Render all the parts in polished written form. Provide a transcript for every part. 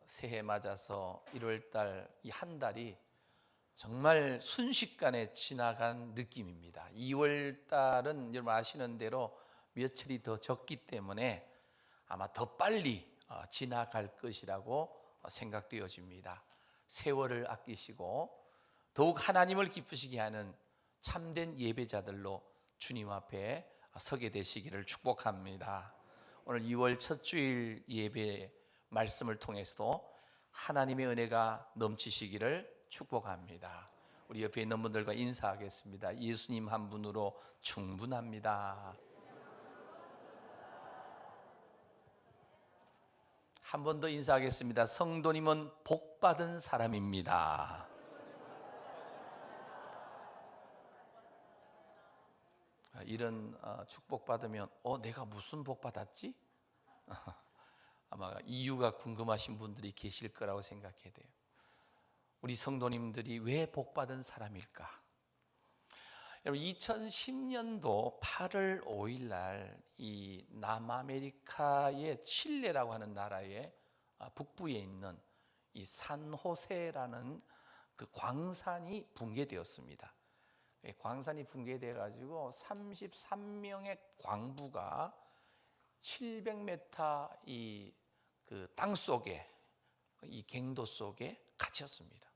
새해 맞아서 1월달 이 한 달이 정말 순식간에 지나간 느낌입니다. 2월달은 여러분 아시는 대로 며칠이 더 적기 때문에 아마 더 빨리 지나갈 것이라고 생각되어집니다. 세월을 아끼시고 더욱 하나님을 기쁘시게 하는 참된 예배자들로 주님 앞에 서게 되시기를 축복합니다. 오늘 2월 첫 주일 예배 말씀을 통해서도 하나님의 은혜가 넘치시기를 축복합니다. 우리 옆에 있는 분들과 인사하겠습니다. 예수님 한 분으로 충분합니다. 한 번 더 인사하겠습니다. 성도님은 복받은 사람입니다. 이런 축복받으면 내가 무슨 복 받았지? 아마 이유가 궁금하신 분들이 계실 거라고 생각해야 돼요. 우리 성도님들이 왜 복받은 사람일까? 여러분 2010년도 8월 5일 날 이 남아메리카의 칠레라고 하는 나라의 북부에 있는 이 산호세라는 그 광산이 붕괴되었습니다. 광산이 붕괴돼 가지고 33명의 광부가 700m 이 그 땅 속에 이 갱도 속에 갇혔습니다.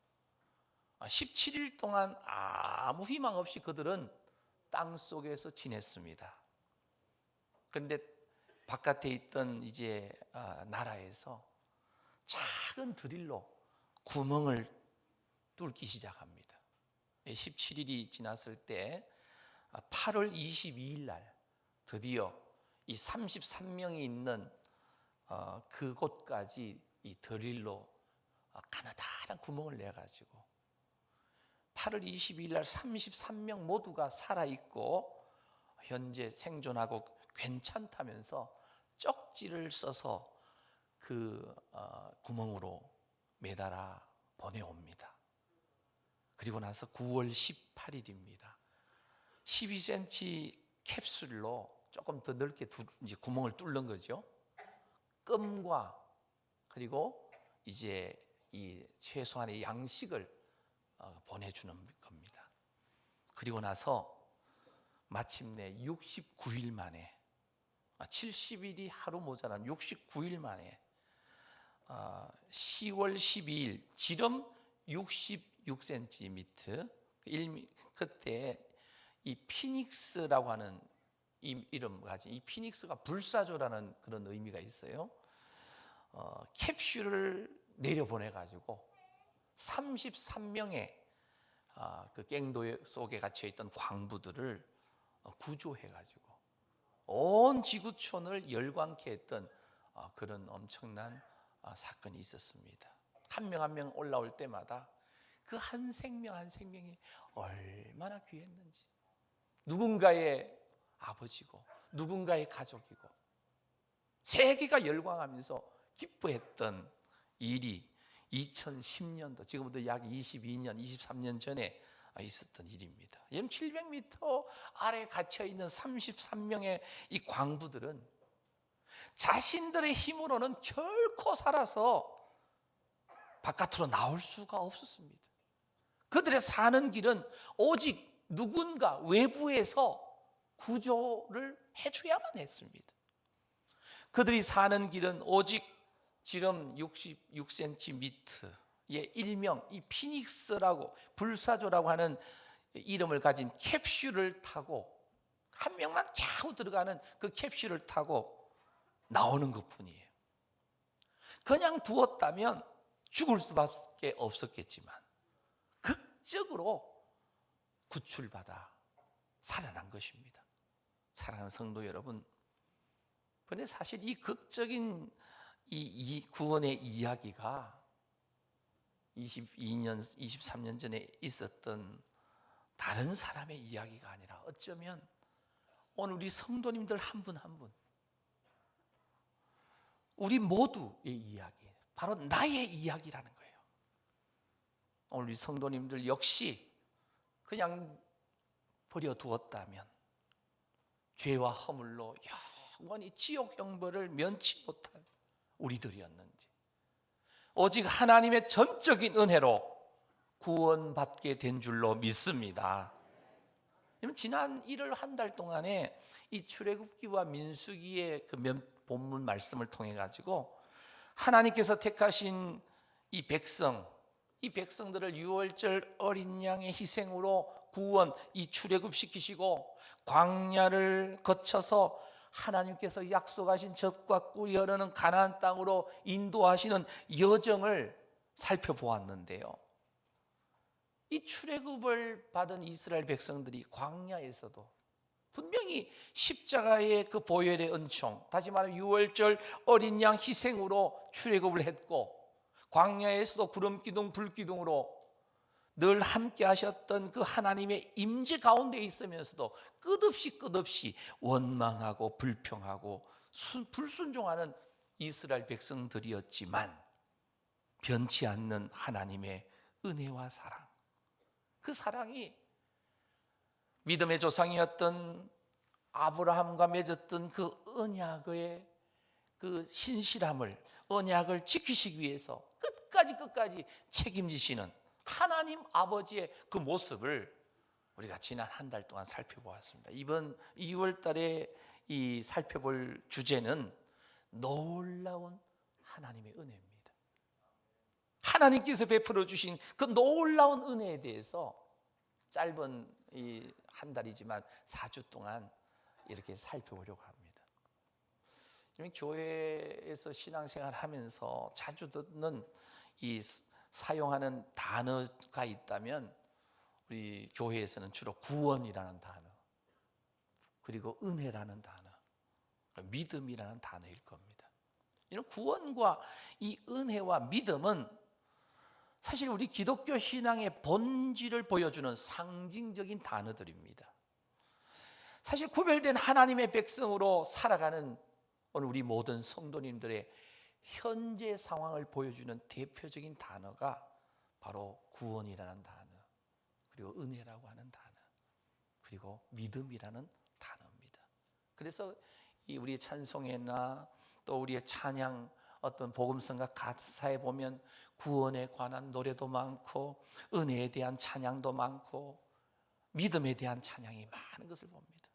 17일 동안 아무 희망 없이 그들은 땅 속에서 지냈습니다. 그런데 바깥에 있던 이제 나라에서 작은 드릴로 구멍을 뚫기 시작합니다. 17일이 지났을 때 8월 22일 날 드디어 이 33명이 있는 그곳까지 이 드릴로 가느다란 구멍을 내가지고 8월 22일 날 33명 모두가 살아있고 현재 생존하고 괜찮다면서 쪽지를 써서 그 구멍으로 매달아 보내옵니다. 그리고 나서 9월 18일입니다. 12cm 캡슐로 조금 더 넓게 이제 구멍을 뚫는 거죠. 껌과 그리고 이제 이 최소한의 양식을 보내주는 겁니다. 그리고 나서 마침내 69일 만에 70일이 하루 모자란 69일 만에 10월 12일 지름 66cm 그때 이 피닉스라고 하는 이름 가진 이 피닉스가 불사조라는 그런 의미가 있어요. 캡슐을 내려보내 가지고 33명의 그 갱도 속에 갇혀 있던 광부들을 구조해 가지고 온 지구촌을 열광케 했던 그런 엄청난 사건이 있었습니다. 한 명 한 명 올라올 때마다 그 한 생명 한 생명이 얼마나 귀했는지, 누군가의 아버지고 누군가의 가족이고 세계가 열광하면서 기뻐했던 일이 2010년도 지금부터 약 22년, 23년 전에 있었던 일입니다. 700m 아래에 갇혀있는 33명의 이 광부들은 자신들의 힘으로는 결코 살아서 바깥으로 나올 수가 없었습니다. 그들의 사는 길은 오직 누군가 외부에서 구조를 해줘야만 했습니다. 그들이 사는 길은 오직 지름 66cm의 일명 이 피닉스라고 불사조라고 하는 이름을 가진 캡슐을 타고 한 명만 겨우 들어가는 그 캡슐을 타고 나오는 것뿐이에요. 그냥 두었다면 죽을 수밖에 없었겠지만 극적으로 구출받아 살아난 것입니다. 사랑하는 성도 여러분, 그런데 사실 이 극적인 이 구원의 이야기가 22년, 23년 전에 있었던 다른 사람의 이야기가 아니라 어쩌면 오늘 우리 성도님들 한 분 한 분, 우리 모두의 이야기, 바로 나의 이야기라는 거예요. 오늘 우리 성도님들 역시 그냥 버려두었다면 죄와 허물로 영원히 지옥 형벌을 면치 못한 우리들이었는지, 오직 하나님의 전적인 은혜로 구원받게 된 줄로 믿습니다. 지난 1월 한 달 동안에 이 출애굽기와 민수기의 그 본문 말씀을 통해 가지고 하나님께서 택하신 이 백성들을 유월절 어린 양의 희생으로 구원, 이 출애굽시키시고 광야를 거쳐서 하나님께서 약속하신 젖과 꿀이 흐르는 가나안 땅으로 인도하시는 여정을 살펴보았는데요, 이 출애굽을 받은 이스라엘 백성들이 광야에서도 분명히 십자가의 그 보혈의 은총, 다시 말하면 유월절 어린 양 희생으로 출애굽을 했고, 광야에서도 구름 기둥 불 기둥으로 늘 함께 하셨던 그 하나님의 임재 가운데 있으면서도 끝없이 원망하고 불평하고 불순종하는 이스라엘 백성들이었지만, 변치 않는 하나님의 은혜와 사랑, 그 사랑이 믿음의 조상이었던 아브라함과 맺었던 그 언약의 그 신실함을, 언약을 지키시기 위해서 끝까지 책임지시는 하나님 아버지의 그 모습을 우리가 지난 한 달 동안 살펴보았습니다. 이번 2월 달에 이 살펴볼 주제는 놀라운 하나님의 은혜입니다. 하나님께서 베풀어 주신 그 놀라운 은혜에 대해서 짧은 이 한 달이지만 4주 동안 이렇게 살펴보려고 합니다. 지금 교회에서 신앙생활 하면서 자주 듣는 이 사용하는 단어가 있다면 우리 교회에서는 주로 구원이라는 단어, 그리고 은혜라는 단어, 믿음이라는 단어일 겁니다. 이런 구원과 이 은혜와 믿음은 사실 우리 기독교 신앙의 본질을 보여주는 상징적인 단어들입니다. 사실 구별된 하나님의 백성으로 살아가는 오늘 우리 모든 성도님들의 현재 상황을 보여주는 대표적인 단어가 바로 구원이라는 단어, 그리고 은혜라고 하는 단어, 그리고 믿음이라는 단어입니다. 그래서 우리의 찬송회나 또 우리의 찬양, 어떤 복음성가 가사에 보면 구원에 관한 노래도 많고 은혜에 대한 찬양도 많고 믿음에 대한 찬양이 많은 것을 봅니다.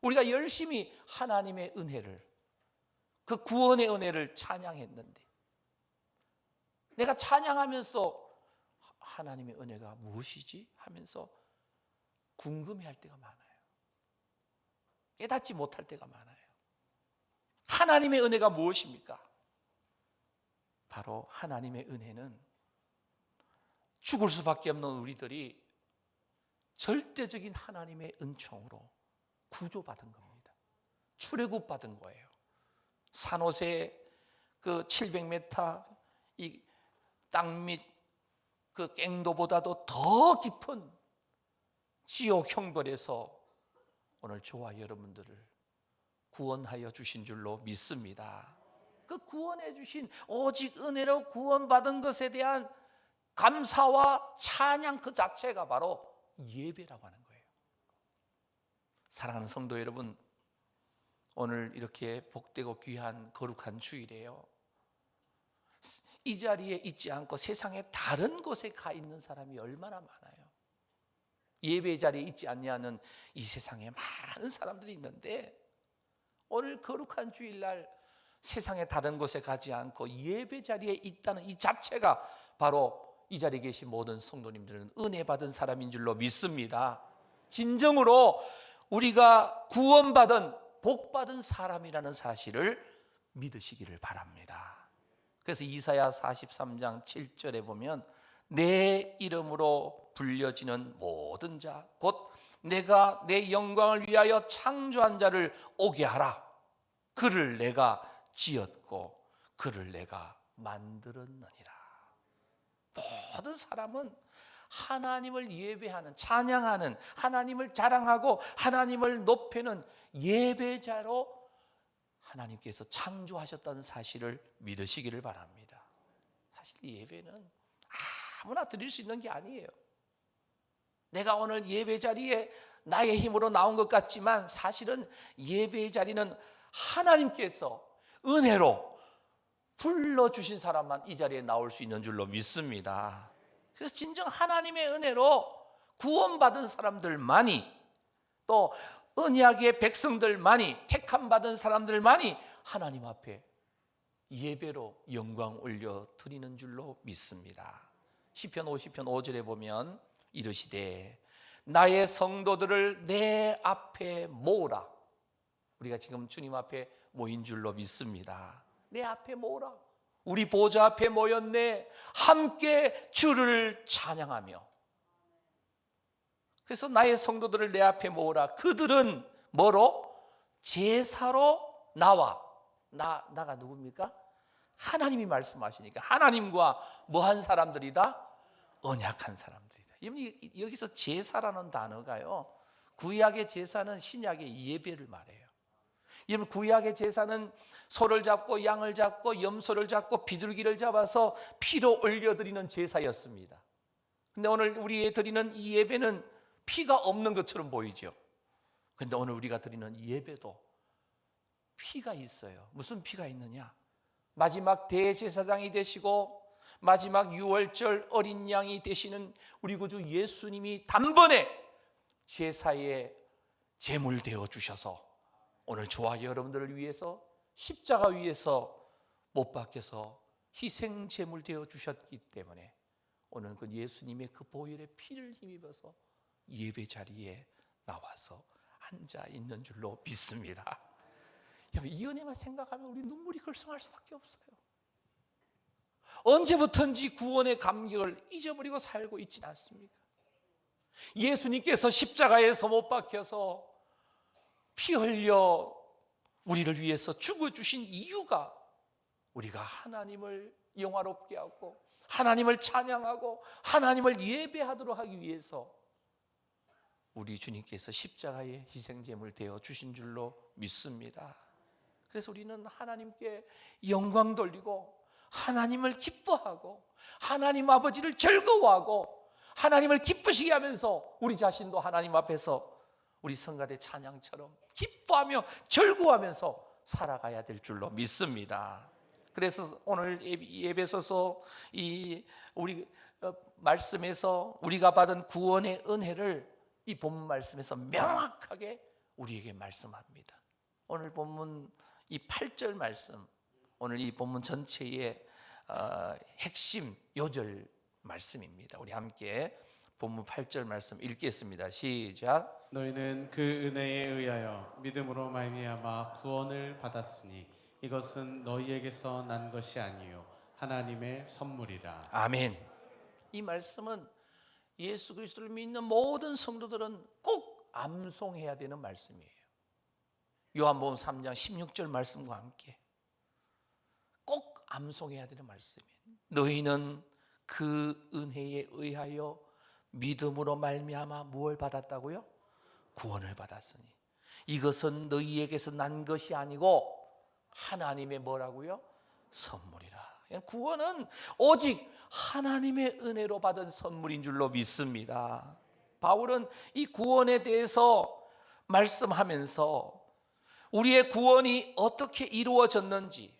우리가 열심히 하나님의 은혜를, 그 구원의 은혜를 찬양했는데, 내가 찬양하면서 하나님의 은혜가 무엇이지? 하면서 궁금해할 때가 많아요. 깨닫지 못할 때가 많아요. 하나님의 은혜가 무엇입니까? 바로 하나님의 은혜는 죽을 수밖에 없는 우리들이 절대적인 하나님의 은총으로 구조받은 겁니다. 출애굽받은 거예요. 산호세 그 700m 이 땅 밑 그 갱도보다도 더 깊은 지옥 형벌에서 오늘 저와 여러분들을 구원하여 주신 줄로 믿습니다. 그 구원해 주신 오직 은혜로 구원받은 것에 대한 감사와 찬양 그 자체가 바로 예배라고 하는 거예요. 사랑하는 성도 여러분, 오늘 이렇게 복되고 귀한 거룩한 주일이에요. 이 자리에 있지 않고 세상의 다른 곳에 가 있는 사람이 얼마나 많아요. 예배 자리에 있지 않냐는 이 세상에 많은 사람들이 있는데, 오늘 거룩한 주일날 세상의 다른 곳에 가지 않고 예배 자리에 있다는 이 자체가 바로 이 자리에 계신 모든 성도님들은 은혜 받은 사람인 줄로 믿습니다. 진정으로 우리가 구원받은 복받은 사람이라는 사실을 믿으시기를 바랍니다. 그래서 이사야 43장 7절에 보면 내 이름으로 불려지는 모든 자 곧 내가 내 영광을 위하여 창조한 자를 오게 하라. 그를 내가 지었고 그를 내가 만들었느니라. 모든 사람은 하나님을 예배하는, 찬양하는, 하나님을 자랑하고 하나님을 높이는 예배자로 하나님께서 창조하셨다는 사실을 믿으시기를 바랍니다. 사실 예배는 아무나 드릴 수 있는 게 아니에요. 내가 오늘 예배 자리에 나의 힘으로 나온 것 같지만 사실은 예배 자리는 하나님께서 은혜로 불러주신 사람만 이 자리에 나올 수 있는 줄로 믿습니다. 그래서 진정 하나님의 은혜로 구원받은 사람들만이, 또 언약의 백성들만이, 택함받은 사람들만이 하나님 앞에 예배로 영광 올려 드리는 줄로 믿습니다. 시편 50편 5절에 보면 이르시되 나의 성도들을 내 앞에 모으라. 우리가 지금 주님 앞에 모인 줄로 믿습니다. 내 앞에 모으라. 우리 보좌 앞에 모였네. 함께 주를 찬양하며. 그래서 나의 성도들을 내 앞에 모으라. 그들은 뭐로? 제사로 나와. 나가 누굽니까? 하나님이 말씀하시니까 하나님과 뭐한 사람들이다? 언약한 사람들이다. 여기서 제사라는 단어가요, 구약의 제사는 신약의 예배를 말해요. 여러분, 구약의 제사는 소를 잡고 양을 잡고 염소를 잡고 비둘기를 잡아서 피로 올려드리는 제사였습니다. 근데 오늘 우리 드리는 이 예배는 피가 없는 것처럼 보이죠. 그런데 오늘 우리가 드리는 이 예배도 피가 있어요. 무슨 피가 있느냐? 마지막 대제사장이 되시고 마지막 유월절 어린 양이 되시는 우리 구주 예수님이 단번에 제사의 제물 되어 주셔서 오늘 저와 여러분들을 위해서 십자가 위에서 못 박혀서 희생 제물 되어 주셨기 때문에 오늘 그 예수님의 그 보혈의 피를 힘입어서 예배 자리에 나와서 앉아 있는 줄로 믿습니다. 이 은혜만 생각하면 우리 눈물이 글썽할 수밖에 없어요. 언제부턴지 구원의 감격을 잊어버리고 살고 있지는 않습니까? 예수님께서 십자가에서 못 박혀서 피 흘려 우리를 위해서 죽어주신 이유가 우리가 하나님을 영화롭게 하고 하나님을 찬양하고 하나님을 예배하도록 하기 위해서 우리 주님께서 십자가의 희생제물 되어 주신 줄로 믿습니다. 그래서 우리는 하나님께 영광 돌리고 하나님을 기뻐하고 하나님 아버지를 즐거워하고 하나님을 기쁘시게 하면서 우리 자신도 하나님 앞에서 우리 성가대 찬양처럼 기뻐하며 즐거워하면서 살아가야 될 줄로 믿습니다. 그래서 오늘 예배소서 이 우리 말씀에서 우리가 받은 구원의 은혜를 이 본문 말씀에서 명확하게 우리에게 말씀합니다. 오늘 본문 이 8절 말씀, 오늘 이 본문 전체의 핵심 요절 말씀입니다. 우리 함께 본문 8절 말씀 읽겠습니다. 시작. 너희는 그 은혜에 의하여 믿음으로 말미암아 구원을 받았으니 이것은 너희에게서 난 것이 아니요 하나님의 선물이라. 아멘. 이 말씀은 예수 그리스도를 믿는 모든 성도들은 꼭 암송해야 되는 말씀이에요. 요한복음 3장 16절 말씀과 함께 꼭 암송해야 되는 말씀이에요. 너희는 그 은혜에 의하여 믿음으로 말미암아 무엇을 받았다고요? 구원을 받았으니 이것은 너희에게서 난 것이 아니고 하나님의 뭐라고요? 선물이라. 구원은 오직 하나님의 은혜로 받은 선물인 줄로 믿습니다. 바울은 이 구원에 대해서 말씀하면서 우리의 구원이 어떻게 이루어졌는지,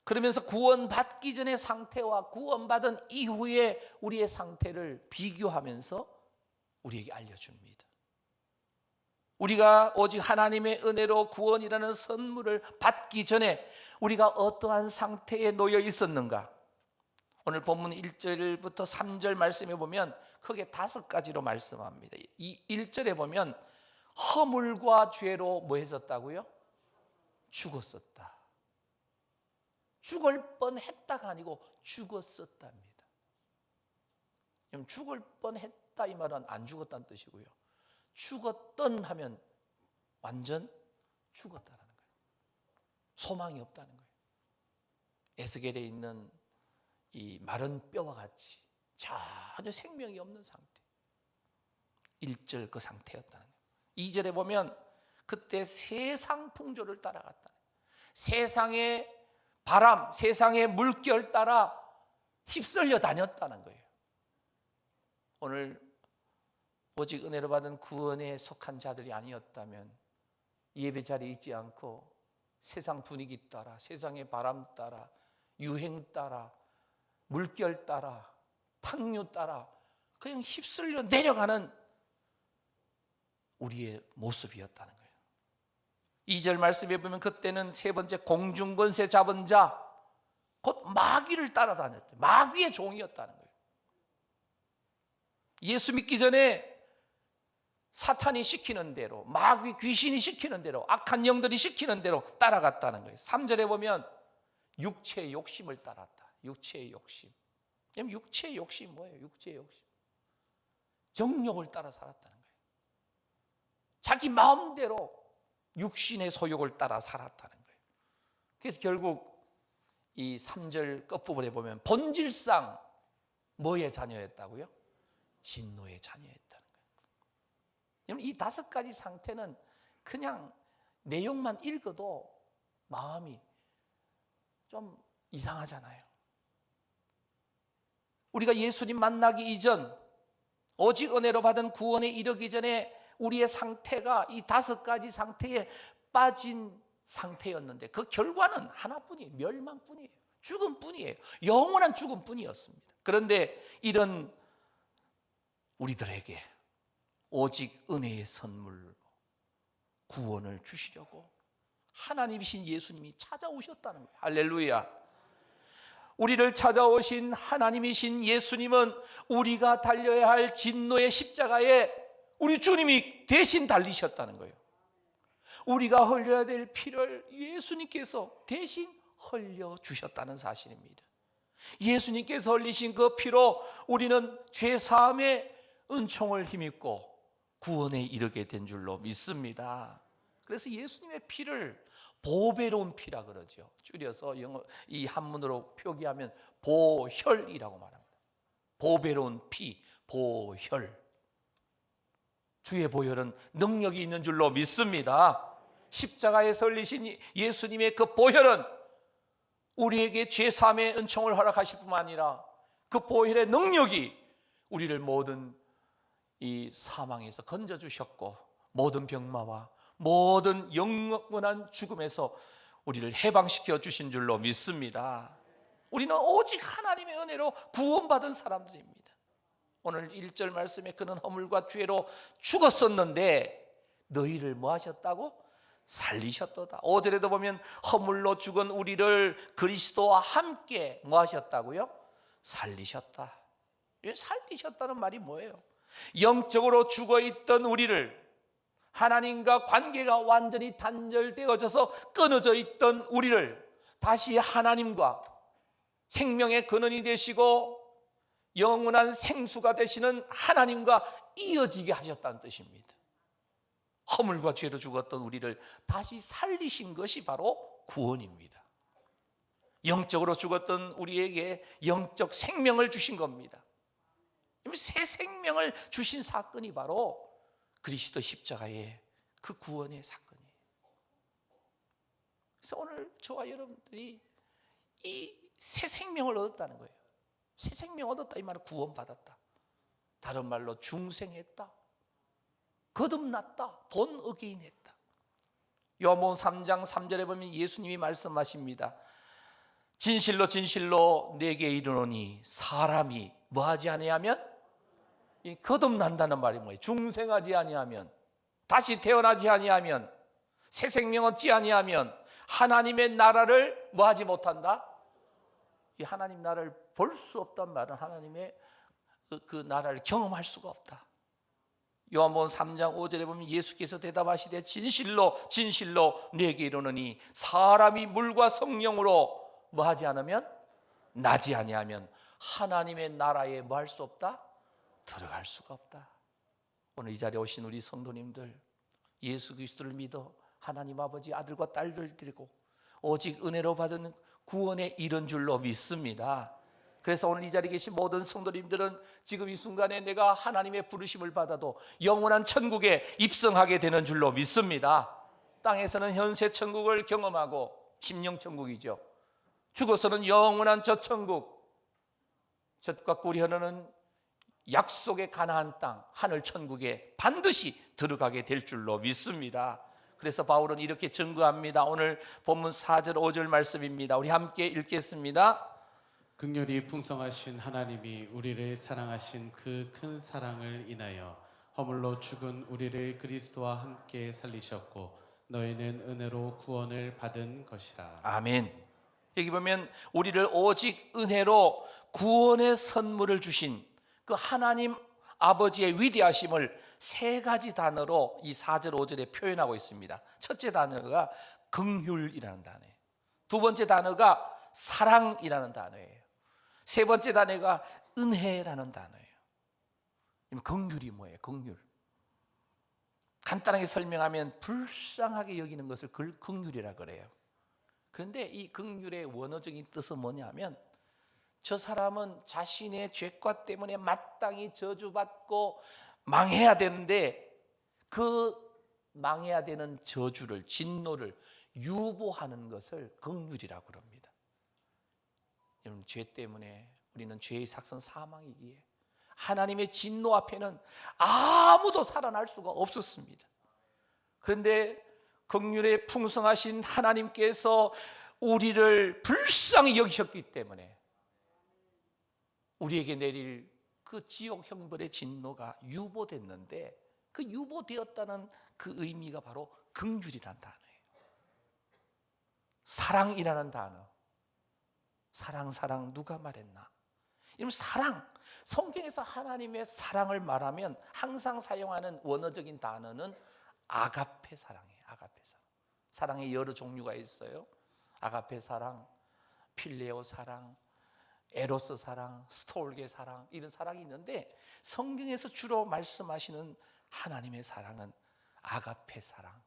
그러면서 구원받기 전의 상태와 구원받은 이후의 우리의 상태를 비교하면서 우리에게 알려줍니다. 우리가 오직 하나님의 은혜로 구원이라는 선물을 받기 전에 우리가 어떠한 상태에 놓여 있었는가? 오늘 본문 1절부터 3절 말씀에 보면 크게 5가지로 말씀합니다. 이 1절에 보면 허물과 죄로 뭐 했었다고요? 죽었었다. 죽을 뻔했다가 아니고 죽었었답니다. 죽을 뻔했다 이 말은 안 죽었다는 뜻이고요. 죽었던 하면 완전 죽었다라는 거예요. 소망이 없다는 거예요. 에스겔에 있는 이 마른 뼈와 같이 전혀 생명이 없는 상태. 1절 그 상태였다는 거예요. 2절에 보면 그때 세상 풍조를 따라갔다. 세상의 바람, 세상의 물결 따라 휩쓸려 다녔다는 거예요. 오늘 오직 은혜로 받은 구원에 속한 자들이 아니었다면 예배 자리에 있지 않고 세상 분위기 따라, 세상의 바람 따라, 유행 따라, 물결 따라, 탕류 따라 그냥 휩쓸려 내려가는 우리의 모습이었다는 거예요. 2절 말씀에 보면 그때는 세 번째 공중권세 잡은 자, 곧 마귀를 따라다녔대. 마귀의 종이었다는 거예요. 예수 믿기 전에 사탄이 시키는 대로, 마귀 귀신이 시키는 대로, 악한 영들이 시키는 대로 따라갔다는 거예요. 3절에 보면 육체의 욕심을 따랐다. 육체의 욕심. 육체의 욕심이 뭐예요? 육체의 욕심. 정욕을 따라 살았다는 거예요. 자기 마음대로 육신의 소욕을 따라 살았다는 거예요. 그래서 결국 이 3절 끝부분에 보면 본질상 뭐의 자녀였다고요? 진노의 자녀였다는 거예요. 여러분, 이 5가지 상태는 그냥 내용만 읽어도 마음이 좀 이상하잖아요. 우리가 예수님 만나기 이전, 오직 은혜로 받은 구원에 이르기 전에 우리의 상태가 이 5가지 상태에 빠진 상태였는데 그 결과는 하나뿐이에요. 멸망뿐이에요. 죽음뿐이에요. 영원한 죽음뿐이었습니다. 그런데 이런 우리들에게 오직 은혜의 선물로 구원을 주시려고 하나님이신 예수님이 찾아오셨다는 거예요. 할렐루야. 우리를 찾아오신 하나님이신 예수님은 우리가 달려야 할 진노의 십자가에 우리 주님이 대신 달리셨다는 거예요. 우리가 흘려야 될 피를 예수님께서 대신 흘려주셨다는 사실입니다. 예수님께서 흘리신 그 피로 우리는 죄사함의 은총을 힘입고 구원에 이르게 된 줄로 믿습니다. 그래서 예수님의 피를 보배로운 피라 그러죠. 줄여서 영어 이 한문으로 표기하면 보혈이라고 말합니다. 보배로운 피, 보혈. 주의 보혈은 능력이 있는 줄로 믿습니다. 십자가에 설리신 예수님의 그 보혈은 우리에게 죄사함의 은총을 허락하실 뿐만 아니라 그 보혈의 능력이 우리를 모든 이 사망에서 건져주셨고 모든 병마와 모든 영원한 죽음에서 우리를 해방시켜 주신 줄로 믿습니다. 우리는 오직 하나님의 은혜로 구원받은 사람들입니다. 오늘 1절 말씀에 그는 허물과 죄로 죽었었는데 너희를 뭐 하셨다고? 살리셨도다. 5절에도 보면 허물로 죽은 우리를 그리스도와 함께 뭐 하셨다고요? 살리셨다. 살리셨다는 말이 뭐예요? 영적으로 죽어있던 우리를, 하나님과 관계가 완전히 단절되어져서 끊어져 있던 우리를 다시 하나님과 생명의 근원이 되시고 영원한 생수가 되시는 하나님과 이어지게 하셨다는 뜻입니다. 허물과 죄로 죽었던 우리를 다시 살리신 것이 바로 구원입니다. 영적으로 죽었던 우리에게 영적 생명을 주신 겁니다. 새 생명을 주신 사건이 바로 그리스도 십자가의 그 구원의 사건이에요. 그래서 오늘 저와 여러분들이 이 새 생명을 얻었다는 거예요. 새 생명 얻었다 이 말은 구원받았다. 다른 말로 중생했다. 거듭났다. 본 어게인했다. 요한복음 3장 3절에 보면 예수님이 말씀하십니다. 진실로 진실로 내게 이르노니 사람이 뭐하지 아니하면 거듭난다는 말이 뭐예요? 중생하지 아니하면, 다시 태어나지 아니하면, 새 생명 얻지 아니하면 하나님의 나라를 뭐하지 못한다? 이 하나님 나라를 볼 수 없단 말은 하나님의 그 나라를 경험할 수가 없다. 요한복음 3장 5절에 보면 예수께서 대답하시되 진실로 진실로 내게 이르노니 사람이 물과 성령으로 뭐하지 않으면, 나지 아니하면 하나님의 나라에 뭐 할 수 없다? 들어갈 수가 없다. 오늘 이 자리에 오신 우리 성도님들, 예수 그리스도를 믿어 하나님 아버지 아들과 딸들 드리고 오직 은혜로 받은 구원에 이른 줄로 믿습니다. 그래서 오늘 이 자리에 계신 모든 성도님들은 지금 이 순간에 내가 하나님의 부르심을 받아도 영원한 천국에 입성하게 되는 줄로 믿습니다. 땅에서는 현세 천국을 경험하고 심령 천국이죠. 죽어서는 영원한 저 천국, 젖과 꿀이 흐르는 약속의 가나안 땅, 하늘 천국에 반드시 들어가게 될 줄로 믿습니다. 그래서 바울은 이렇게 증거합니다. 오늘 본문 4절 5절 말씀입니다. 우리 함께 읽겠습니다. 긍휼이 풍성하신 하나님이 우리를 사랑하신 그 큰 사랑을 인하여 허물로 죽은 우리를 그리스도와 함께 살리셨고 너희는 은혜로 구원을 받은 것이라. 아멘. 여기 보면 우리를 오직 은혜로 구원의 선물을 주신 그 하나님 아버지의 위대하심을 세 가지 단어로 이 4절 5절에 표현하고 있습니다. 첫째 단어가 긍휼이라는 단어예요. 두 번째 단어가 사랑이라는 단어예요. 세 번째 단어가 은혜라는 단어예요. 긍휼이 뭐예요? 긍휼. 간단하게 설명하면 불쌍하게 여기는 것을 긍휼이라 그래요. 그런데 이 긍휼의 원어적인 뜻은 뭐냐면 저 사람은 자신의 죄과 때문에 마땅히 저주받고 망해야 되는데 그 망해야 되는 저주를, 진노를 유보하는 것을 긍휼이라고 그럽니다. 여러분, 죄 때문에 우리는 죄의 삭선 사망이기에 하나님의 진노 앞에는 아무도 살아날 수가 없었습니다. 그런데 긍휼에 풍성하신 하나님께서 우리를 불쌍히 여기셨기 때문에 우리에게 내릴 그 지옥 형벌의 진노가 유보됐는데, 그 유보되었다는 그 의미가 바로 긍휼이라는 단어예요. 사랑이라는 단어. 사랑 누가 말했나? 이런 사랑, 성경에서 하나님의 사랑을 말하면 항상 사용하는 원어적인 단어는 아가페 사랑이에요. 아가페 사랑. 사랑의 여러 종류가 있어요. 아가페 사랑, 필레오 사랑, 에로스 사랑, 스톨게 사랑, 이런 사랑이 있는데 성경에서 주로 말씀하시는 하나님의 사랑은 아가페 사랑,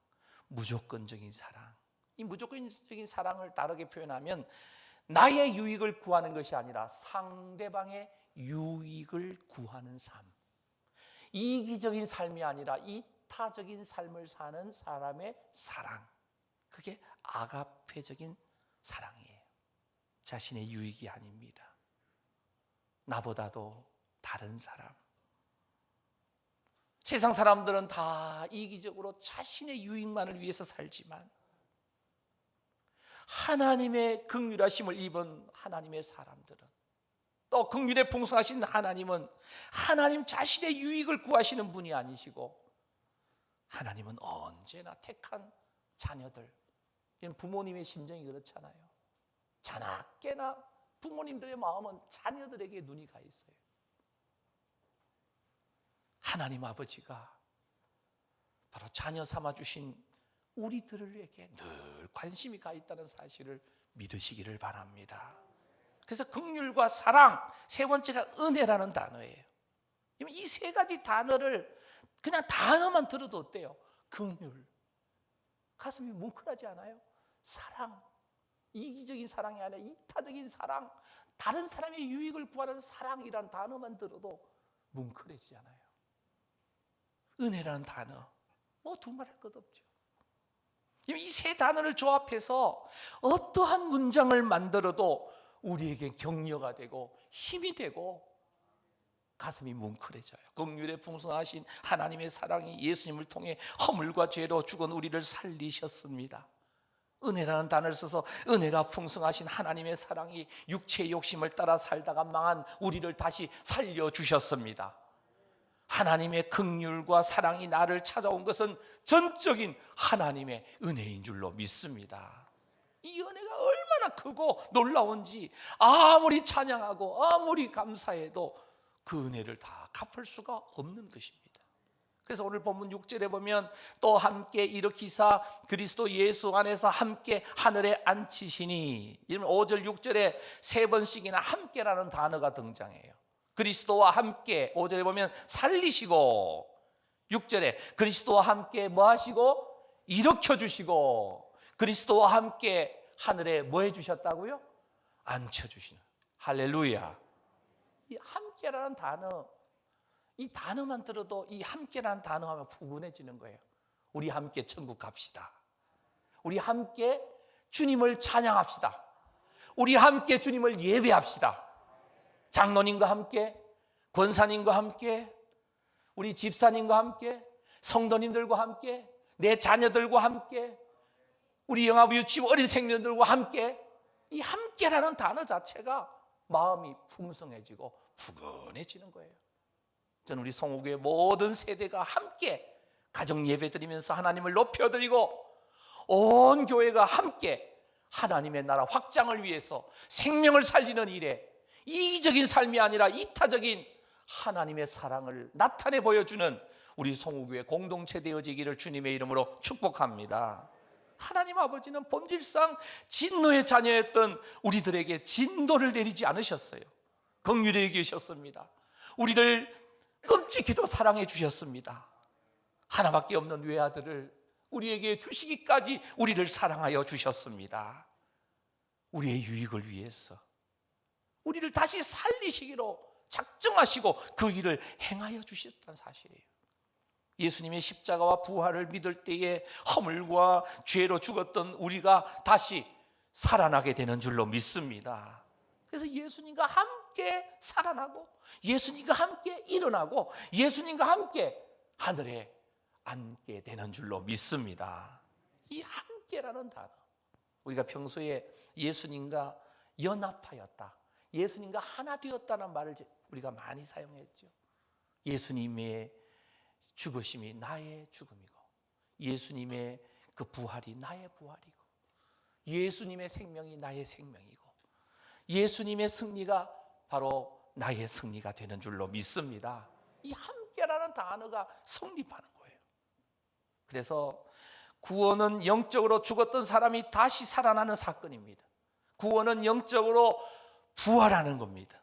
무조건적인 사랑. 이 무조건적인 사랑을 다르게 표현하면 나의 유익을 구하는 것이 아니라 상대방의 유익을 구하는 삶. 이기적인 삶이 아니라 이타적인 삶을 사는 사람의 사랑. 그게 아가페적인 사랑이에요. 자신의 유익이 아닙니다. 나보다도 다른 사람. 세상 사람들은 다 이기적으로 자신의 유익만을 위해서 살지만 하나님의 긍휼하심을 입은 하나님의 사람들은, 또 긍휼에 풍성하신 하나님은 하나님 자신의 유익을 구하시는 분이 아니시고 하나님은 언제나 택한 자녀들, 부모님의 심정이 그렇잖아요. 자나깨나 부모님들의 마음은 자녀들에게 눈이 가 있어요. 하나님 아버지가 바로 자녀 삼아주신 우리들에게 늘 관심이 가 있다는 사실을 믿으시기를 바랍니다. 그래서 긍휼과 사랑, 세 번째가 은혜라는 단어예요. 이 세 가지 단어를 그냥 단어만 들어도 어때요? 긍휼, 가슴이 뭉클하지 않아요? 사랑, 이기적인 사랑이 아니라 이타적인 사랑, 다른 사람의 유익을 구하는 사랑이라는 단어만 들어도 뭉클해지지 않아요? 은혜라는 단어, 뭐 두말할 것 없죠. 이 세 단어를 조합해서 어떠한 문장을 만들어도 우리에게 격려가 되고 힘이 되고 가슴이 뭉클해져요. 긍휼에 풍성하신 하나님의 사랑이 예수님을 통해 허물과 죄로 죽은 우리를 살리셨습니다. 은혜라는 단어를 써서 은혜가 풍성하신 하나님의 사랑이 육체의 욕심을 따라 살다가 망한 우리를 다시 살려주셨습니다. 하나님의 긍휼과 사랑이 나를 찾아온 것은 전적인 하나님의 은혜인 줄로 믿습니다. 이 은혜가 얼마나 크고 놀라운지 아무리 찬양하고 아무리 감사해도 그 은혜를 다 갚을 수가 없는 것입니다. 그래서 오늘 본문 6절에 보면 또 함께 일으키사 그리스도 예수 안에서 함께 하늘에 앉히시니, 이러면 5절 6절에 세 번씩이나 함께라는 단어가 등장해요. 그리스도와 함께 5절에 보면 살리시고, 6절에 그리스도와 함께 뭐 하시고? 일으켜 주시고, 그리스도와 함께 하늘에 뭐 해주셨다고요? 앉혀주시는. 할렐루야. 이 함께라는 단어, 이 단어만 들어도 이 함께라는 단어 하면 푸근해지는 거예요. 우리 함께 천국 갑시다. 우리 함께 주님을 찬양합시다. 우리 함께 주님을 예배합시다. 장로님과 함께, 권사님과 함께, 우리 집사님과 함께, 성도님들과 함께, 내 자녀들과 함께, 우리 영아부 유치부 어린 생명들과 함께, 이 함께라는 단어 자체가 마음이 풍성해지고 푸근해지는 거예요. 저는 우리 송호교회 모든 세대가 함께 가정 예배 드리면서 하나님을 높여드리고 온 교회가 함께 하나님의 나라 확장을 위해서 생명을 살리는 일에 이기적인 삶이 아니라 이타적인 하나님의 사랑을 나타내 보여주는 우리 송호교회 공동체 되어지기를 주님의 이름으로 축복합니다. 하나님 아버지는 본질상 진노의 자녀였던 우리들에게 진노를 내리지 않으셨어요. 긍휼히 여기셨습니다. 우리를 끔찍히도 사랑해 주셨습니다. 하나밖에 없는 외아들을 우리에게 주시기까지 우리를 사랑하여 주셨습니다. 우리의 유익을 위해서 우리를 다시 살리시기로 작정하시고 그 일을 행하여 주셨다는 사실이에요. 예수님의 십자가와 부활을 믿을 때에 허물과 죄로 죽었던 우리가 다시 살아나게 되는 줄로 믿습니다. 그래서 예수님과 함께 살아나고 예수님과 함께 일어나고 예수님과 함께 하늘에 앉게 되는 줄로 믿습니다. 이 함께라는 단어, 우리가 평소에 예수님과 연합하였다, 예수님과 하나 되었다는 말을 우리가 많이 사용했죠. 예수님의 죽으심이 나의 죽음이고 예수님의 그 부활이 나의 부활이고 예수님의 생명이 나의 생명이고 예수님의 승리가 바로 나의 승리가 되는 줄로 믿습니다. 이 함께라는 단어가 성립하는 거예요. 그래서 구원은 영적으로 죽었던 사람이 다시 살아나는 사건입니다. 구원은 영적으로 부활하는 겁니다.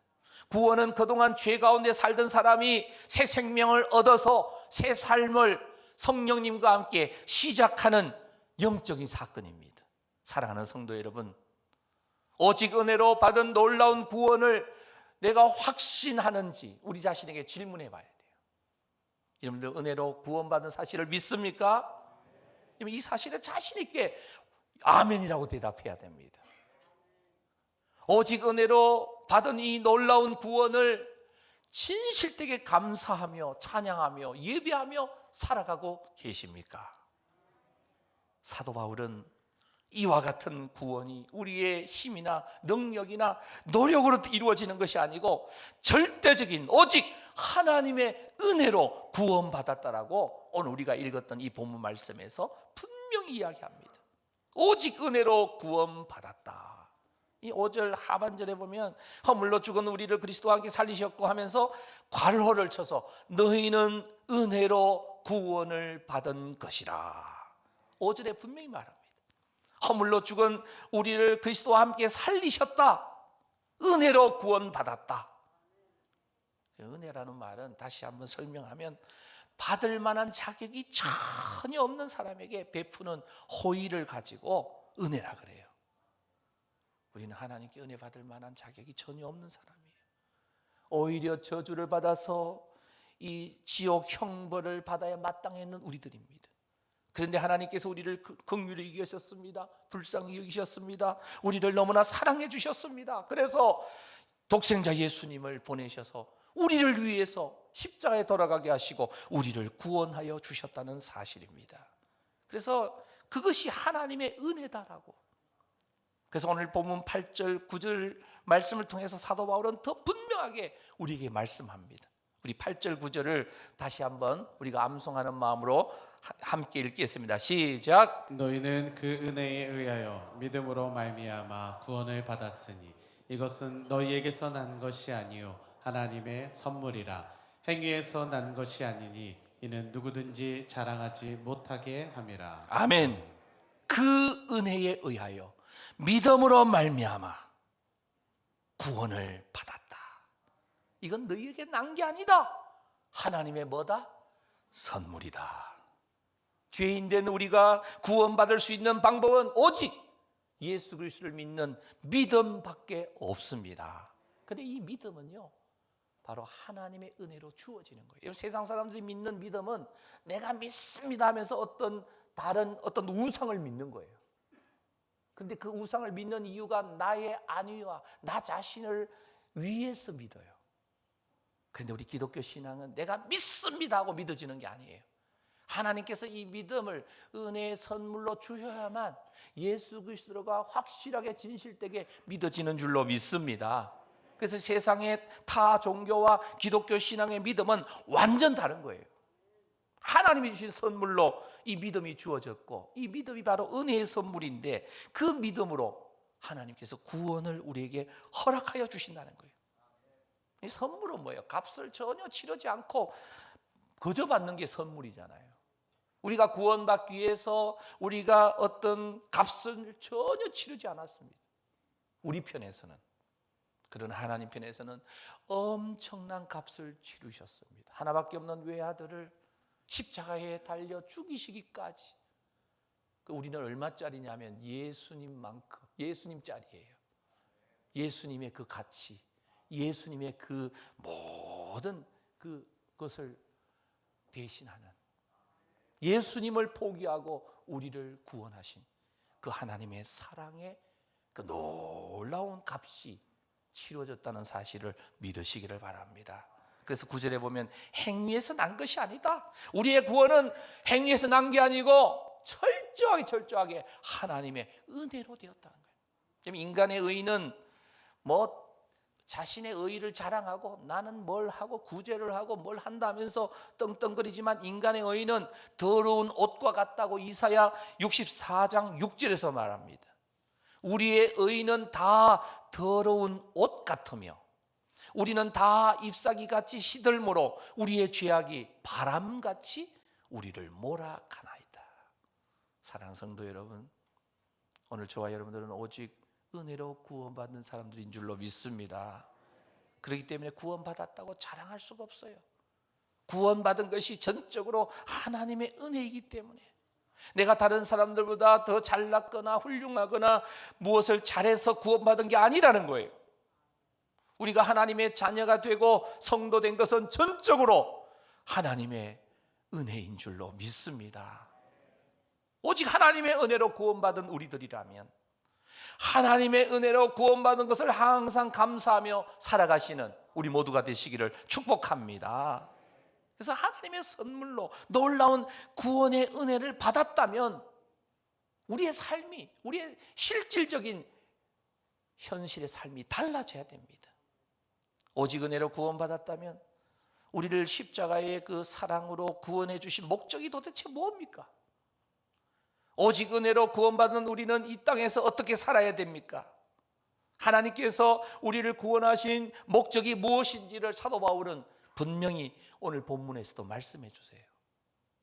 구원은 그동안 죄 가운데 살던 사람이 새 생명을 얻어서 새 삶을 성령님과 함께 시작하는 영적인 사건입니다. 사랑하는 성도 여러분, 오직 은혜로 받은 놀라운 구원을 내가 확신하는지 우리 자신에게 질문해 봐야 돼요. 여러분들 은혜로 구원받은 사실을 믿습니까? 이 사실에 자신 있게 아멘이라고 대답해야 됩니다. 오직 은혜로 받은 이 놀라운 구원을 진실되게 감사하며 찬양하며 예배하며 살아가고 계십니까? 사도 바울은 이와 같은 구원이 우리의 힘이나 능력이나 노력으로 이루어지는 것이 아니고 절대적인 오직 하나님의 은혜로 구원받았다라고 오늘 우리가 읽었던 이 본문 말씀에서 분명히 이야기합니다. 오직 은혜로 구원받았다. 이 5절 하반절에 보면 허물로 죽은 우리를 그리스도와 함께 살리셨고 하면서 괄호를 쳐서 너희는 은혜로 구원을 받은 것이라. 5절에 분명히 말합니다. 허물로 죽은 우리를 그리스도와 함께 살리셨다. 은혜로 구원받았다. 은혜라는 말은 다시 한번 설명하면 받을 만한 자격이 전혀 없는 사람에게 베푸는 호의를 가지고 은혜라 그래요. 우리는 하나님께 은혜 받을 만한 자격이 전혀 없는 사람이에요. 오히려 저주를 받아서 이 지옥 형벌을 받아야 마땅했는 우리들입니다. 그런데 하나님께서 우리를 긍휼히 여기셨습니다. 불쌍히 여기셨습니다. 우리를 너무나 사랑해 주셨습니다. 그래서 독생자 예수님을 보내셔서 우리를 위해서 십자가에 돌아가게 하시고 우리를 구원하여 주셨다는 사실입니다. 그래서 그것이 하나님의 은혜다라고. 그래서 오늘 본문 8절 9절 말씀을 통해서 사도 바울은 더 분명하게 우리에게 말씀합니다. 우리 8절 9절을 다시 한번 우리가 암송하는 마음으로 함께 읽겠습니다. 시작. 너희는 그 은혜에 의하여 믿음으로 말미암아 구원을 받았으니 이것은 너희에게서 난 것이 아니요 하나님의 선물이라. 행위에서 난 것이 아니니 이는 누구든지 자랑하지 못하게 함이라. 아멘. 그 은혜에 의하여 믿음으로 말미암아 구원을 받았다. 이건 너희에게 난 게 아니다. 하나님의 뭐다? 선물이다. 죄인된 우리가 구원받을 수 있는 방법은 오직 예수 그리스도를 믿는 믿음밖에 없습니다. 그런데 이 믿음은요 바로 하나님의 은혜로 주어지는 거예요. 세상 사람들이 믿는 믿음은 내가 믿습니다 하면서 어떤 다른 어떤 우상을 믿는 거예요. 그런데 그 우상을 믿는 이유가 나의 안위와 나 자신을 위해서 믿어요. 그런데 우리 기독교 신앙은 내가 믿습니다 하고 믿어지는 게 아니에요. 하나님께서 이 믿음을 은혜의 선물로 주셔야만 예수 그리스도가 확실하게 진실되게 믿어지는 줄로 믿습니다. 그래서 세상의 타 종교와 기독교 신앙의 믿음은 완전 다른 거예요. 하나님이 주신 선물로 이 믿음이 주어졌고, 이 믿음이 바로 은혜의 선물인데, 그 믿음으로 하나님께서 구원을 우리에게 허락하여 주신다는 거예요. 이 선물은 뭐예요? 값을 전혀 치르지 않고 거저 받는 게 선물이잖아요. 우리가 구원받기 위해서 우리가 어떤 값을 전혀 치르지 않았습니다. 우리 편에서는. 그러나 하나님 편에서는 엄청난 값을 치르셨습니다. 하나밖에 없는 외아들을 십자가에 달려 죽이시기까지. 우리는 얼마짜리냐면 예수님만큼, 예수님짜리예요. 예수님의 그 가치, 예수님의 그 모든 그것을 대신하는, 예수님을 포기하고 우리를 구원하신 그 하나님의 사랑의 그 놀라운 값이 치러졌다는 사실을 믿으시기를 바랍니다. 그래서 9절에 보면 행위에서 난 것이 아니다. 우리의 구원은 행위에서 난 게 아니고 철저하게 하나님의 은혜로 되었다는 거예요. 인간의 의는 뭐 자신의 의를 자랑하고 나는 뭘 하고 구제를 하고 뭘 한다면서 떵떵거리지만, 인간의 의는 더러운 옷과 같다고 이사야 64장 6절에서 말합니다. 우리의 의는 다 더러운 옷 같으며 우리는 다 잎사귀같이 시들므로 우리의 죄악이 바람같이 우리를 몰아가나이다. 사랑하는 성도 여러분, 오늘 저와 여러분들은 오직 은혜로 구원받는 사람들인 줄로 믿습니다. 그렇기 때문에 구원받았다고 자랑할 수가 없어요. 구원받은 것이 전적으로 하나님의 은혜이기 때문에, 내가 다른 사람들보다 더 잘났거나 훌륭하거나 무엇을 잘해서 구원받은 게 아니라는 거예요. 우리가 하나님의 자녀가 되고 성도 된 것은 전적으로 하나님의 은혜인 줄로 믿습니다. 오직 하나님의 은혜로 구원받은 우리들이라면, 하나님의 은혜로 구원받은 것을 항상 감사하며 살아가시는 우리 모두가 되시기를 축복합니다. 그래서 하나님의 선물로 놀라운 구원의 은혜를 받았다면 우리의 삶이, 우리의 실질적인 현실의 삶이 달라져야 됩니다. 오직 은혜로 구원받았다면 우리를 십자가의 그 사랑으로 구원해 주신 목적이 도대체 뭡니까? 오직 은혜로 구원받은 우리는 이 땅에서 어떻게 살아야 됩니까? 하나님께서 우리를 구원하신 목적이 무엇인지를 사도 바울은 분명히 오늘 본문에서도 말씀해 주세요.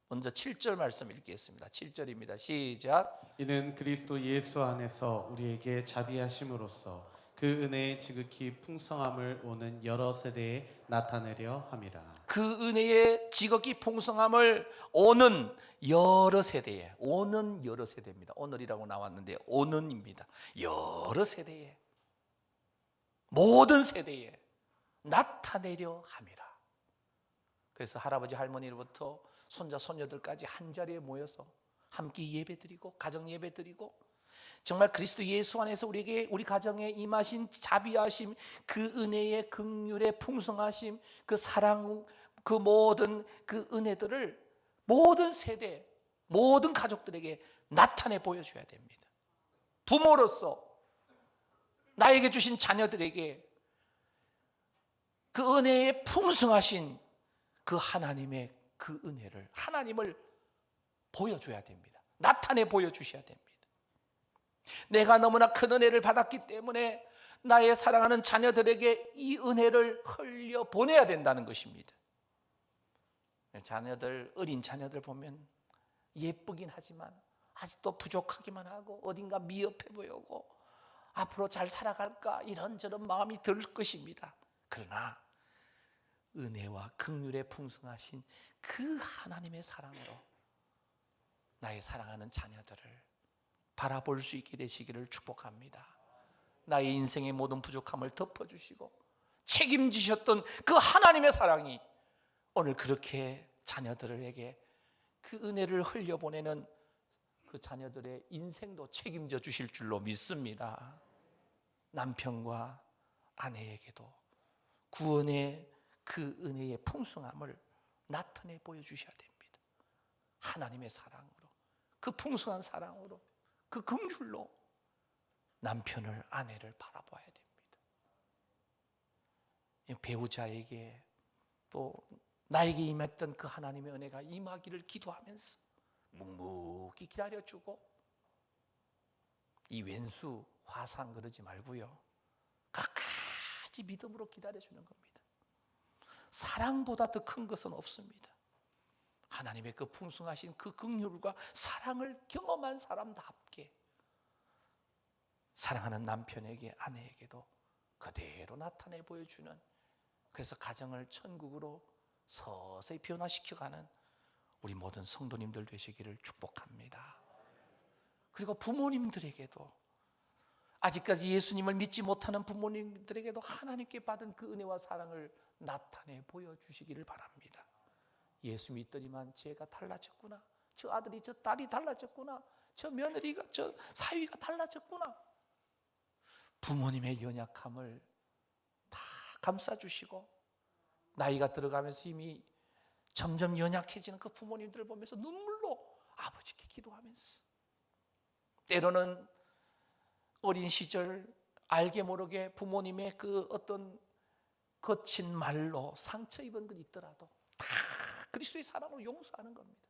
먼저 7절 말씀 읽겠습니다. 7절입니다. 시작. 이는 그리스도 예수 안에서 우리에게 자비하심으로써 그 은혜의 지극히 풍성함을 오는 여러 세대에 나타내려 함이라. 그 은혜의 지극히 풍성함을 오는 여러 세대에, 오는 여러 세대입니다. 오늘이라고 나왔는데 오는입니다. 여러 세대에, 모든 세대에 나타내려 함이라. 그래서 할아버지 할머니로부터 손자 손녀들까지 한 자리에 모여서 함께 예배드리고 가정 예배드리고, 정말 그리스도 예수 안에서 우리에게, 우리 가정에 임하신 자비하심, 그 은혜의 긍휼의 풍성하심, 그 사랑, 그 모든 그 은혜들을 모든 세대, 모든 가족들에게 나타내 보여줘야 됩니다. 부모로서 나에게 주신 자녀들에게 그 은혜의 풍성하신 그 하나님의 그 은혜를, 하나님을 보여줘야 됩니다. 나타내 보여주셔야 됩니다. 내가 너무나 큰 은혜를 받았기 때문에 나의 사랑하는 자녀들에게 이 은혜를 흘려 보내야 된다는 것입니다. 자녀들, 어린 자녀들 보면 예쁘긴 하지만 아직도 부족하기만 하고 어딘가 미흡해 보이고 앞으로 잘 살아갈까 이런저런 마음이 들 것입니다. 그러나 은혜와 긍휼에 풍성하신 그 하나님의 사랑으로 나의 사랑하는 자녀들을 바라볼 수 있게 되시기를 축복합니다. 나의 인생의 모든 부족함을 덮어주시고 책임지셨던 그 하나님의 사랑이 오늘 그렇게 자녀들에게 그 은혜를 흘려보내는 그 자녀들의 인생도 책임져 주실 줄로 믿습니다. 남편과 아내에게도 구원의 그 은혜의 풍성함을 나타내 보여주셔야 됩니다. 하나님의 사랑으로, 그 풍성한 사랑으로, 그 긍휼로 남편을, 아내를 바라봐야 됩니다. 배우자에게 또 나에게 임했던 그 하나님의 은혜가 임하기를 기도하면서 묵묵히 기다려주고, 이 왼수 화상 그러지 말고요, 끝까지 믿음으로 기다려주는 겁니다. 사랑보다 더 큰 것은 없습니다. 하나님의 그 풍성하신 그 긍휼과 사랑을 경험한 사람답게 사랑하는 남편에게, 아내에게도 그대로 나타내 보여주는, 그래서 가정을 천국으로 서서히 변화시켜가는 우리 모든 성도님들 되시기를 축복합니다. 그리고 부모님들에게도, 아직까지 예수님을 믿지 못하는 부모님들에게도 하나님께 받은 그 은혜와 사랑을 나타내 보여주시기를 바랍니다. 예수 믿더니만 제가 달라졌구나, 저 아들이, 저 딸이 달라졌구나, 저 며느리가, 저 사위가 달라졌구나. 부모님의 연약함을 다 감싸주시고, 나이가 들어가면서 힘이 점점 연약해지는 그 부모님들을 보면서 눈물로 아버지께 기도하면서, 때로는 어린 시절 알게 모르게 부모님의 그 어떤 거친 말로 상처 입은 것 있더라도 다 그리스도의 사랑으로 용서하는 겁니다.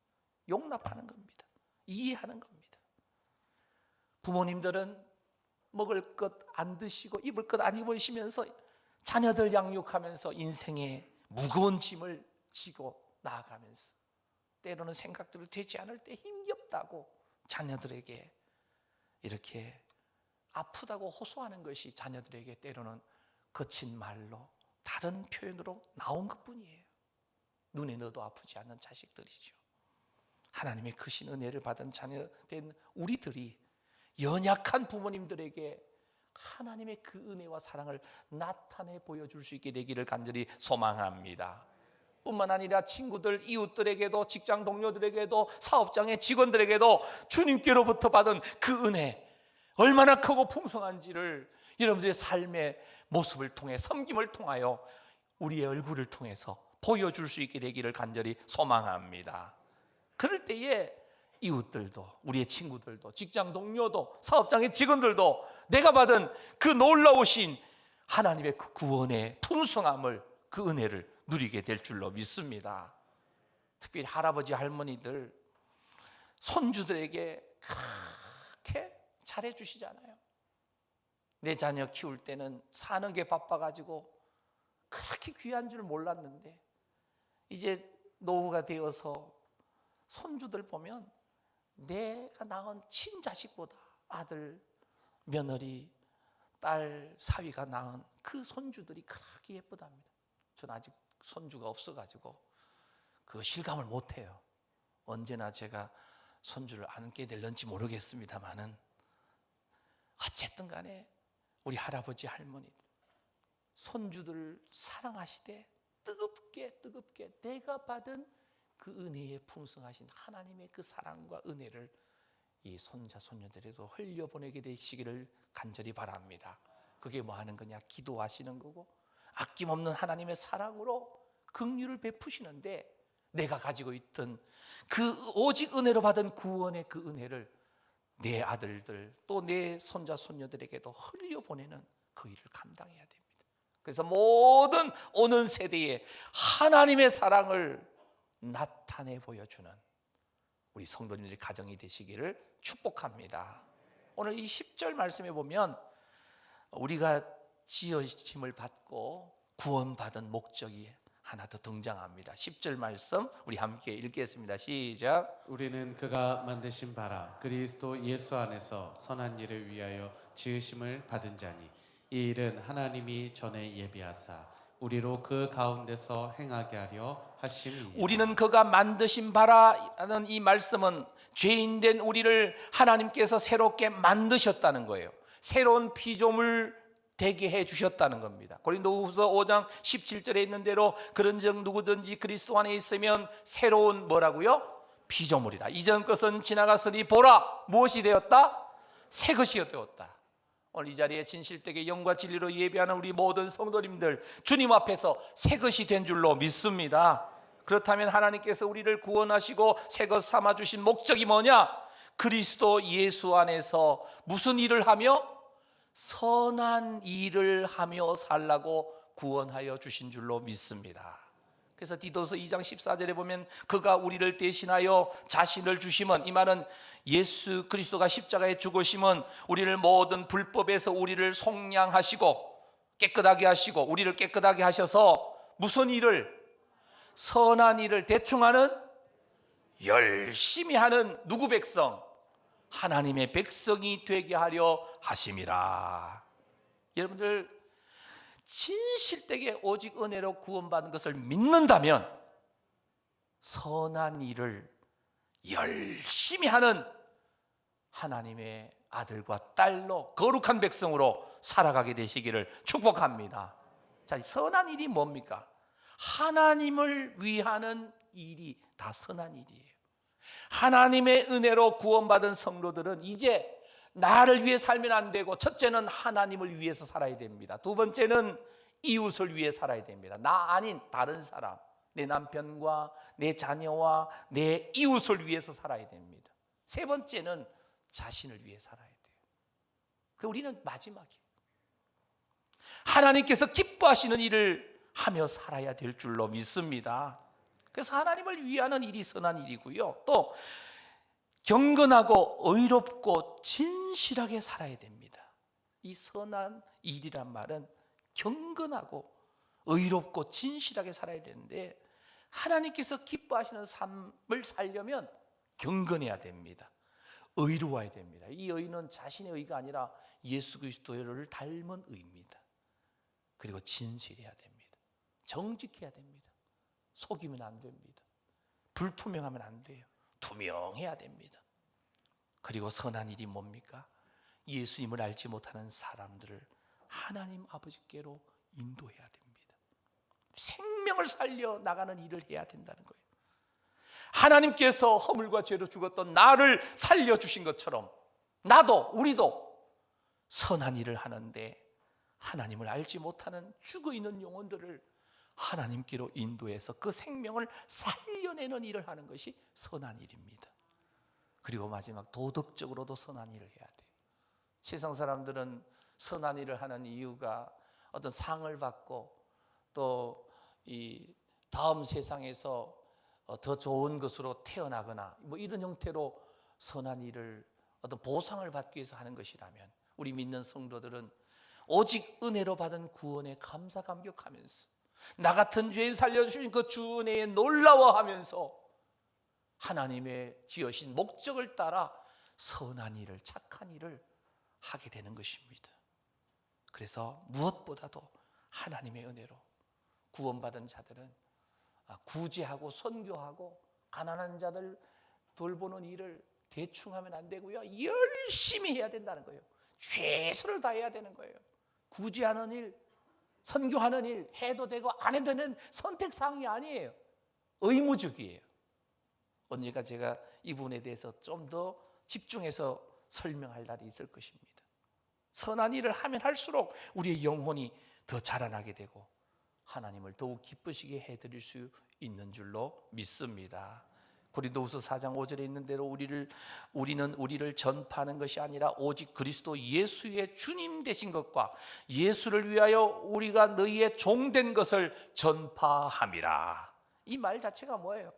용납하는 겁니다. 이해하는 겁니다. 부모님들은 먹을 것 안 드시고 입을 것 안 입으시면서 자녀들 양육하면서 인생의 무거운 짐을 지고 나아가면서 때로는 생각대로 되지 않을 때 힘겹다고 자녀들에게 이렇게 아프다고 호소하는 것이 자녀들에게 때로는 거친 말로, 다른 표현으로 나온 것뿐이에요. 눈에 넣어도 아프지 않는 자식들이죠. 하나님의 크신 은혜를 받은 자녀된 우리들이 연약한 부모님들에게 하나님의 그 은혜와 사랑을 나타내 보여줄 수 있게 되기를 간절히 소망합니다. 뿐만 아니라 친구들, 이웃들에게도, 직장 동료들에게도, 사업장의 직원들에게도 주님께로부터 받은 그 은혜, 얼마나 크고 풍성한지를 여러분들의 삶의 모습을 통해, 섬김을 통하여, 우리의 얼굴을 통해서 보여줄 수 있게 되기를 간절히 소망합니다. 그럴 때에 이웃들도, 우리의 친구들도, 직장 동료도, 사업장의 직원들도 내가 받은 그 놀라우신 하나님의 그 구원의 풍성함을, 그 은혜를 누리게 될 줄로 믿습니다. 특별히 할아버지, 할머니들, 손주들에게 그렇게 잘해주시잖아요. 내 자녀 키울 때는 사는 게 바빠가지고 그렇게 귀한 줄 몰랐는데, 이제 노후가 되어서 손주들 보면 내가 낳은 친자식보다 아들, 며느리, 딸, 사위가 낳은 그 손주들이 그렇게 예쁘답니다. 저는 아직 손주가 없어가지고 그 실감을 못해요. 언제나 제가 손주를 안게 될런지 모르겠습니다만은, 어쨌든 간에 우리 할아버지, 할머니, 손주들 사랑하시되 뜨겁게 내가 받은 그 은혜의 풍성하신 하나님의 그 사랑과 은혜를 이 손자, 손녀들에도 흘려보내게 되시기를 간절히 바랍니다. 그게 뭐 하는 거냐? 기도하시는 거고, 아낌없는 하나님의 사랑으로 긍휼을 베푸시는데, 내가 가지고 있던 그 오직 은혜로 받은 구원의 그 은혜를 내 아들들, 또 내 손자, 손녀들에게도 흘려보내는 그 일을 감당해야 됩니다. 그래서 모든 오는 세대에 하나님의 사랑을 나타내 보여주는 우리 성도님들의 가정이 되시기를 축복합니다. 오늘 이 10절 말씀에 보면 우리가 지으심을 받고 구원받은 목적이 하나 더 등장합니다. 10절 말씀 우리 함께 읽겠습니다. 시작. 우리는 그가 만드신 바라 그리스도 예수 안에서 선한 일을 위하여 지으심을 받은 자니, 이 일은 하나님이 전에 예비하사 우리로 그 가운데서 행하게 하려 하심이니라. 우리는 그가 만드신 바라는 이 말씀은 죄인된 우리를 하나님께서 새롭게 만드셨다는 거예요. 새로운 피조물 되게 해 주셨다는 겁니다. 고린도후서 5장 17절에 있는 대로 그런즉 누구든지 그리스도 안에 있으면 새로운 뭐라고요? 피조물이다. 이전 것은 지나갔으니 보라, 무엇이 되었다? 새 것이 되었다. 오늘 이 자리에 진실되게 영과 진리로 예배하는 우리 모든 성도님들, 주님 앞에서 새 것이 된 줄로 믿습니다. 그렇다면 하나님께서 우리를 구원하시고 새것 삼아주신 목적이 뭐냐? 그리스도 예수 안에서 무슨 일을 하며? 선한 일을 하며 살라고 구원하여 주신 줄로 믿습니다. 그래서 디도서 2장 14절에 보면 그가 우리를 대신하여 자신을 주심은, 이 말은 예수 그리스도가 십자가에 죽으심은 우리를 모든 불법에서 우리를 속량하시고 깨끗하게 하시고, 우리를 깨끗하게 하셔서 무슨 일을? 선한 일을 대충 하는, 열심히 하는 누구 백성? 하나님의 백성이 되게 하려 하심이라. 여러분들 진실되게 오직 은혜로 구원받은 것을 믿는다면 선한 일을 열심히 하는 하나님의 아들과 딸로 거룩한 백성으로 살아가게 되시기를 축복합니다. 자, 선한 일이 뭡니까? 하나님을 위하는 일이 다 선한 일이에요. 하나님의 은혜로 구원받은 성도들은 이제 나를 위해 살면 안 되고, 첫째는 하나님을 위해서 살아야 됩니다. 두 번째는 이웃을 위해 살아야 됩니다. 나 아닌 다른 사람, 내 남편과 내 자녀와 내 이웃을 위해서 살아야 됩니다. 세 번째는 자신을 위해 살아야 돼요. 그 우리는 마지막이에요. 하나님께서 기뻐하시는 일을 하며 살아야 될 줄로 믿습니다. 그래서 하나님을 위하는 일이 선한 일이고요, 또 경건하고 의롭고 진실하게 살아야 됩니다. 이 선한 일이란 말은 경건하고 의롭고 진실하게 살아야 되는데, 하나님께서 기뻐하시는 삶을 살려면 경건해야 됩니다. 의로워야 됩니다. 이 의는 자신의 의가 아니라 예수 그리스도를 닮은 의입니다. 그리고 진실해야 됩니다. 정직해야 됩니다. 속이면 안 됩니다. 불투명하면 안 돼요. 투명해야 됩니다. 그리고 선한 일이 뭡니까? 예수님을 알지 못하는 사람들을 하나님 아버지께로 인도해야 됩니다. 생명을 살려 나가는 일을 해야 된다는 거예요. 하나님께서 허물과 죄로 죽었던 나를 살려주신 것처럼 나도, 우리도 선한 일을 하는데 하나님을 알지 못하는 죽어있는 영혼들을 하나님께로 인도해서 그 생명을 살려내는 일을 하는 것이 선한 일입니다. 그리고 마지막, 도덕적으로도 선한 일을 해야 돼요. 세상 사람들은 선한 일을 하는 이유가 어떤 상을 받고 또 이 다음 세상에서 더 좋은 것으로 태어나거나 뭐 이런 형태로 선한 일을, 어떤 보상을 받기 위해서 하는 것이라면, 우리 믿는 성도들은 오직 은혜로 받은 구원에 감사 감격하면서 나 같은 죄인 살려주신 그 주 은혜에 놀라워하면서 하나님의 지으신 목적을 따라 선한 일을, 착한 일을 하게 되는 것입니다. 그래서 무엇보다도 하나님의 은혜로 구원받은 자들은 구제하고 선교하고 가난한 자들 돌보는 일을 대충 하면 안 되고요, 열심히 해야 된다는 거예요. 최선을 다해야 되는 거예요. 구제하는 일, 선교하는 일 해도 되고 안 해도 되는 선택사항이 아니에요. 의무적이에요. 언젠가 제가 이 부분에 대해서 좀 더 집중해서 설명할 날이 있을 것입니다. 선한 일을 하면 할수록 우리의 영혼이 더 자라나게 되고 하나님을 더욱 기쁘시게 해드릴 수 있는 줄로 믿습니다. 고린도후서 4장 5절에 있는 대로 우리는 우리를 전파하는 것이 아니라 오직 그리스도 예수의 주님 되신 것과 예수를 위하여 우리가 너희의 종된 것을 전파함이라. 이 말 자체가 뭐예요?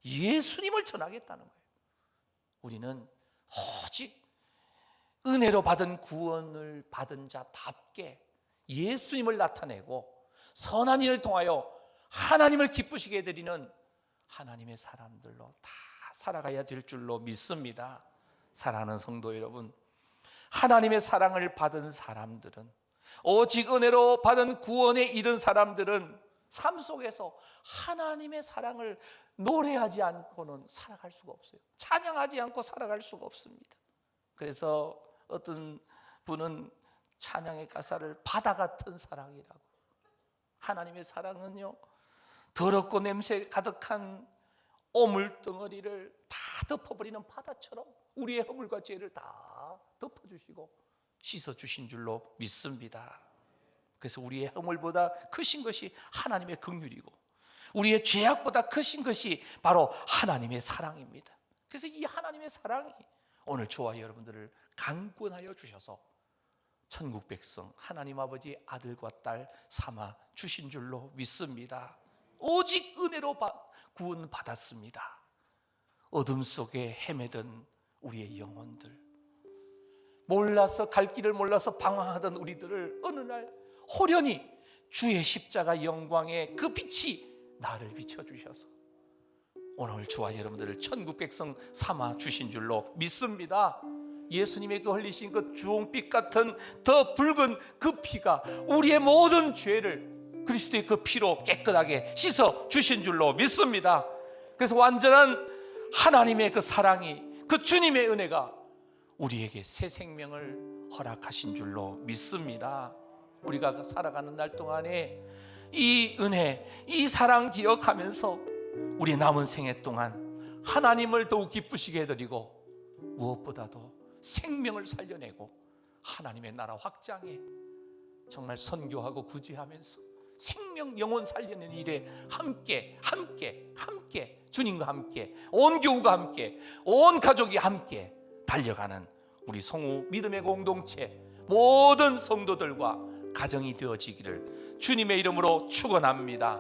예수님을 전하겠다는 거예요. 우리는 오직 은혜로 받은 구원을 받은 자답게 예수님을 나타내고 선한 일을 통하여 하나님을 기쁘시게 해드리는 하나님의 사람들로 다 살아가야 될 줄로 믿습니다. 사랑하는 성도 여러분, 하나님의 사랑을 받은 사람들은, 오직 은혜로 받은 구원에 이른 사람들은 삶 속에서 하나님의 사랑을 노래하지 않고는 살아갈 수가 없어요. 찬양하지 않고 살아갈 수가 없습니다. 그래서 어떤 분은 찬양의 가사를 바다 같은 사랑이라고. 하나님의 사랑은요, 더럽고 냄새 가득한 오물덩어리를 다 덮어버리는 바다처럼 우리의 허물과 죄를 다 덮어주시고 씻어주신 줄로 믿습니다. 그래서 우리의 허물보다 크신 것이 하나님의 긍휼이고, 우리의 죄악보다 크신 것이 바로 하나님의 사랑입니다. 그래서 이 하나님의 사랑이 오늘 저와 여러분들을 강권하여 주셔서 천국 백성 하나님 아버지 아들과 딸 삼아 주신 줄로 믿습니다. 오직 은혜로 구원 받았습니다. 어둠 속에 헤매던 우리의 영혼들, 몰라서 갈 길을 몰라서 방황하던 우리들을 어느 날 호련히 주의 십자가 영광의 그 빛이 나를 비춰주셔서 오늘 저와 여러분들을 천국 백성 삼아 주신 줄로 믿습니다. 예수님의 그 흘리신 그 주홍빛 같은 더 붉은 그 피가 우리의 모든 죄를 그리스도의 그 피로 깨끗하게 씻어 주신 줄로 믿습니다. 그래서 완전한 하나님의 그 사랑이, 그 주님의 은혜가 우리에게 새 생명을 허락하신 줄로 믿습니다. 우리가 살아가는 날 동안에 이 은혜, 이 사랑 기억하면서 우리 남은 생애 동안 하나님을 더욱 기쁘시게 해드리고 무엇보다도 생명을 살려내고 하나님의 나라 확장에 정말 선교하고 구제하면서 생명 영혼 살리는 일에 함께 주님과 함께 온 교우가 함께 온 가족이 함께 달려가는 우리 성우 믿음의 공동체 모든 성도들과 가정이 되어지기를 주님의 이름으로 축원합니다.